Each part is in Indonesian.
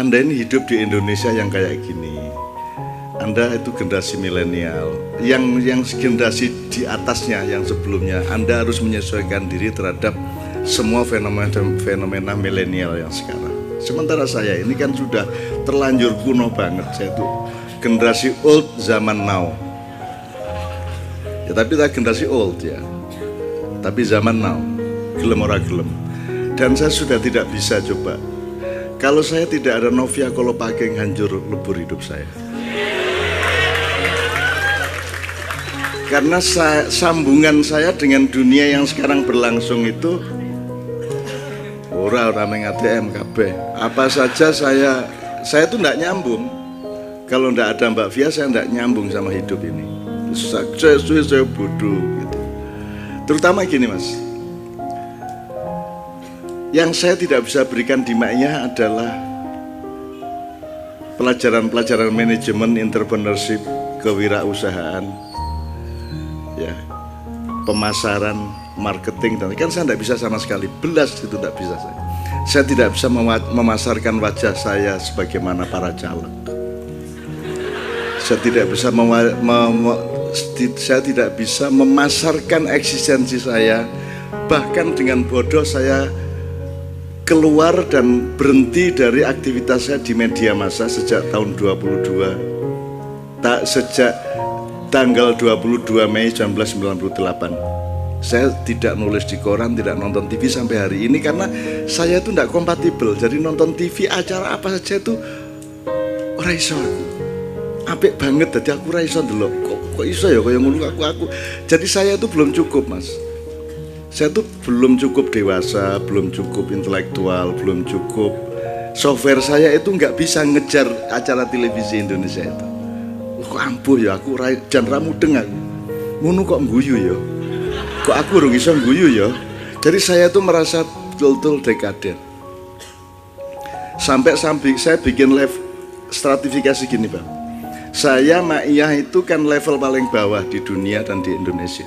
Anda ini hidup di Indonesia yang kayak gini. Anda itu generasi milenial, yang generasi di atasnya, yang sebelumnya, Anda harus menyesuaikan diri terhadap semua fenomena milenial yang sekarang. Sementara saya ini kan sudah terlanjur kuno banget, saya itu generasi old zaman now. Ya tapi saya generasi old ya, tapi zaman now, gelem ora gelem. Dan saya sudah tidak bisa coba. Kalau saya tidak ada Novia Kolopaking, hancur lebur hidup saya. Karena sambungan saya dengan dunia yang sekarang berlangsung itu ora meng ATM kabeh. Apa saja saya tuh enggak nyambung. Kalau enggak ada Mbak Via, saya enggak nyambung sama hidup ini. Saya bodoh gitu. Terutama gini Mas. Yang saya tidak bisa berikan di Ma'iyah adalah pelajaran-pelajaran manajemen, entrepreneurship, kewirausahaan, ya, pemasaran, marketing, dan kan saya tidak bisa sama sekali, belas itu tidak bisa saya. Saya tidak bisa memasarkan wajah saya sebagaimana para caleg. Saya tidak bisa saya tidak bisa memasarkan eksistensi saya. Bahkan dengan bodoh saya keluar dan berhenti dari aktivitas saya di media massa sejak tahun 22. Sejak tanggal 22 Mei 1998. Saya tidak nulis di koran, tidak nonton TV sampai hari ini karena saya itu tidak kompatibel. Jadi nonton TV acara apa saja itu ora iso aku. Apik banget, jadi aku ora iso ndelok. Kok iso ya kaya ngono aku. Jadi saya itu belum cukup, Mas. Saya tuh belum cukup dewasa, belum cukup intelektual, belum cukup software saya itu nggak bisa ngejar acara televisi Indonesia itu. Kok ampuh ya aku jan ra mudeng aku. Ngono kok ngguyu ya. Kok aku urung iso ngguyu ya. Jadi saya tuh merasa betul-betul dekaden. Sampai saya bikin live stratifikasi gini, Bang. Saya Ma'iyah itu kan level paling bawah di dunia dan di Indonesia.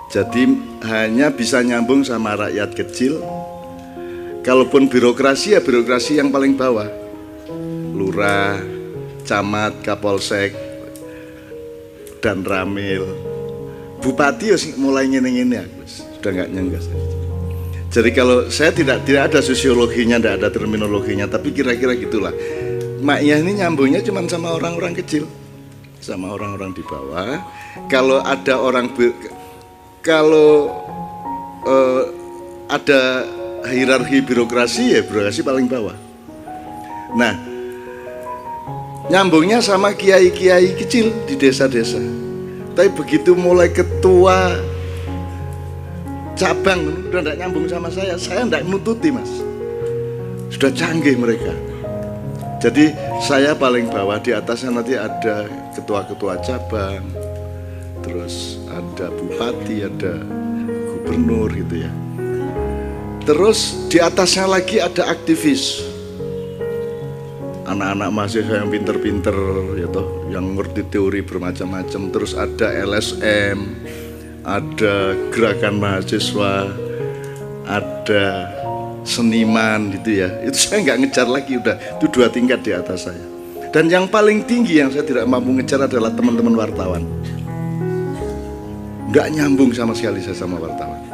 Jadi hanya bisa nyambung sama rakyat kecil. Kalaupun birokrasi ya birokrasi yang paling bawah. Lurah, camat, kapolsek, dan ramil. Bupati ya mulai ngene-ngene aku sudah nggak nyenggas. Jadi kalau saya tidak ada sosiologinya, tidak ada terminologinya, tapi kira-kira gitulah. Ma'iyah ini nyambungnya cuma sama orang-orang kecil, sama orang-orang di bawah. Kalau ada ada hierarki birokrasi ya birokrasi paling bawah. Nah, nyambungnya sama kiai-kiai kecil di desa-desa. Tapi begitu mulai ketua cabang udah enggak nyambung sama saya enggak nututi, Mas. Sudah canggih mereka. Jadi saya paling bawah, di atasnya nanti ada ketua-ketua cabang, terus ada bupati, ada gubernur gitu ya. Terus di atasnya lagi ada aktivis, anak-anak mahasiswa yang pinter-pinter ya toh, yang ngerti teori bermacam-macam. Terus ada LSM, ada gerakan mahasiswa, ada seniman gitu ya. Itu saya nggak ngejar lagi, udah itu 2 tingkat di atas saya. Dan yang paling tinggi yang saya tidak mampu ngejar adalah teman-teman wartawan. Nggak nyambung sama sekali saya sama wartawan.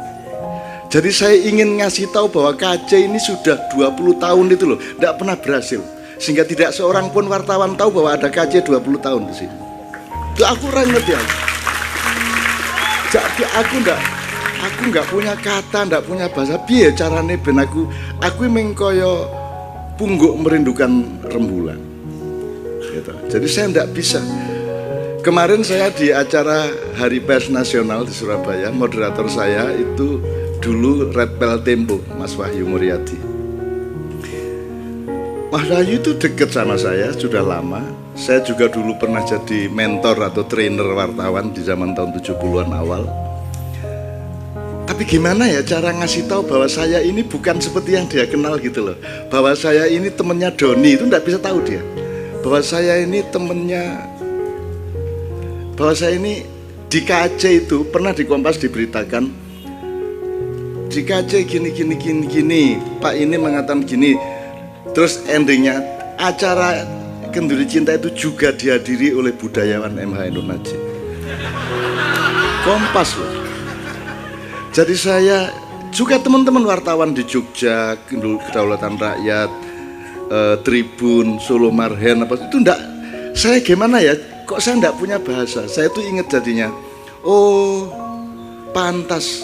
Jadi saya ingin ngasih tahu bahwa KC ini sudah 20 tahun itu loh, nggak pernah berhasil. Sehingga tidak seorang pun wartawan tahu bahwa ada KC 20 tahun di sini. Itu aku ngerti ya. Jadi aku nggak punya kata, nggak punya bahasa. Piye carane ben aku mengkoyo pungguk merindukan rembulan. Gitu. Jadi saya nggak bisa. Kemarin saya di acara Hari Pers Nasional di Surabaya, moderator saya itu dulu Red Pel Tempo, Mas Wahyu Muryadi. Mas Wahyu itu dekat sama saya sudah lama. Saya juga dulu pernah jadi mentor atau trainer wartawan di zaman tahun 70-an awal. Tapi gimana ya cara ngasih tahu bahwa saya ini bukan seperti yang dia kenal gitu loh. Bahwa saya ini temennya Doni, itu enggak bisa tahu dia. Bahwa saya ini temennya, bahwa saya ini di KC itu pernah di Kompas diberitakan, di KC gini, Pak ini mengatakan gini. Terus endingnya acara Kenduri Cinta itu juga dihadiri oleh budayawan MH Ainun Nadjib. Kompas loh. Jadi saya juga teman-teman wartawan di Jogja, Kedaulatan Rakyat, Tribun, Solo Marhen, apa itu enggak, saya gimana ya, kok saya enggak punya bahasa. Saya tuh inget jadinya, oh pantas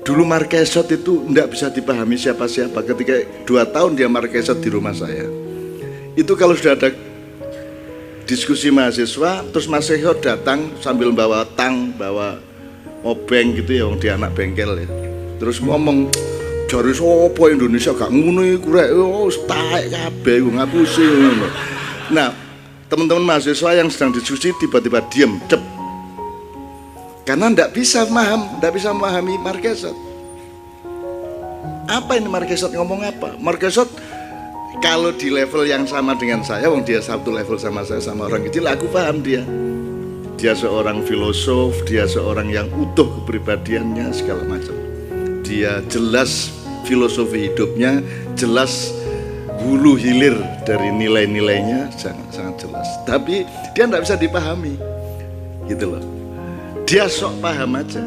dulu Marquesot itu enggak bisa dipahami siapa-siapa. Ketika 2 tahun dia Marquesot di rumah saya, itu kalau sudah ada diskusi mahasiswa, terus Mas Sehot datang sambil bawa tang, bawa obeng gitu ya, dia anak bengkel ya, terus ngomong, jari sopo Indonesia gak ngono iku rek, oh taek kabeh ngapusi ngono. Nah, teman-teman mahasiswa yang sedang diskusi tiba-tiba diam, cep. Karena ndak bisa memahami Marquesot. Apa ini Marquesot ngomong apa? Marquesot kalau di level yang sama dengan saya, wong dia satu level sama saya, sama orang kecil, aku paham dia. Dia seorang filosof, dia seorang yang utuh kepribadiannya segala macam. Dia jelas filosofi hidupnya, jelas hulu hilir dari nilai-nilainya sangat jelas. Tapi dia tidak bisa dipahami, gitu loh. Dia sok paham aja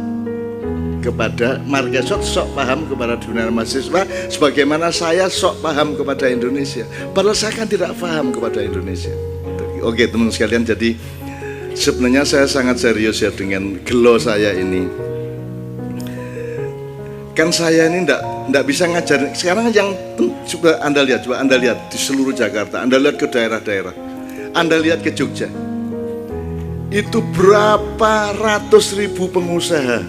kepada Marquesot, sok paham kepada dunia mahasiswa, sebagaimana saya sok paham kepada Indonesia. Padahal saya kan tidak paham kepada Indonesia. Oke teman sekalian, jadi sebenarnya saya sangat serius ya dengan gelo saya ini. Kan saya ini ndak bisa ngajar. Sekarang yang coba Anda lihat di seluruh Jakarta, Anda lihat ke daerah-daerah, Anda lihat ke Jogja. Itu berapa ratus ribu pengusaha,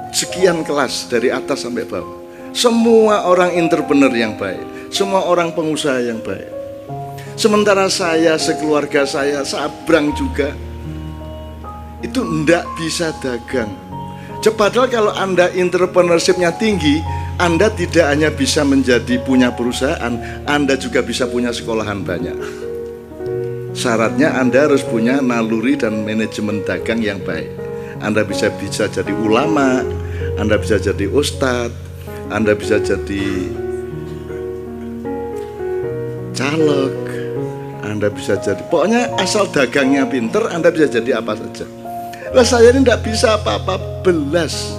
sekian kelas dari atas sampai bawah. Semua orang entrepreneur yang baik, semua orang pengusaha yang baik. Sementara saya, sekeluarga saya, Sabrang juga, itu ndak bisa dagang. Padahal kalau Anda entrepreneurship-nya tinggi, Anda tidak hanya bisa menjadi punya perusahaan, Anda juga bisa punya sekolahan banyak. Syaratnya Anda harus punya naluri dan manajemen dagang yang baik. Anda bisa jadi ulama, Anda bisa jadi ustadz, Anda bisa jadi caleg, Anda bisa jadi, pokoknya asal dagangnya pinter, Anda bisa jadi apa saja. Lah saya ini tidak bisa apa-apa belas.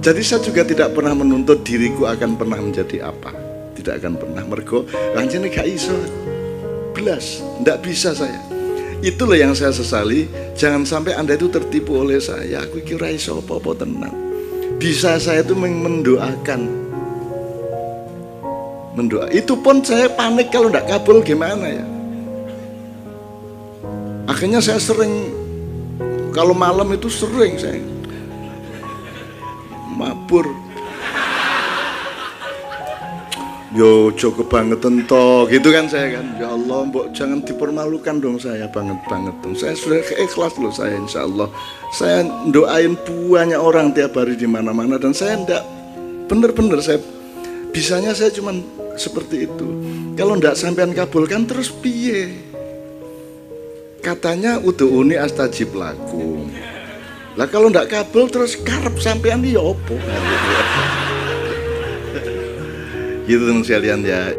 Jadi saya juga tidak pernah menuntut diriku akan pernah menjadi apa. Tidak akan pernah, mergo anjene gak iso belas, tidak bisa saya. Itulah yang saya sesali. Jangan sampai Anda itu tertipu oleh saya. Aku kira iso apa-apa tenang. Bisa saya itu mendoakan. Itu pun saya panik kalau tidak kabul gimana ya. Akhirnya saya sering, kalau malam itu sering saya mabur. Yo joko banget toh, gitu kan saya kan. Ya Allah, mbok jangan dipermalukan dong saya banget dong. Saya sudah ikhlas loh saya, insya Allah. Saya doain banyak orang tiap hari di mana-mana, dan saya enggak bener-bener saya bisanya saya cuman seperti itu. Kalau enggak sampean kabulkan terus piye? Katanya udhu'uni astajib lakum. Lah kalau enggak kabul terus karep sampean ya opo? Gitu teman sekalian ya.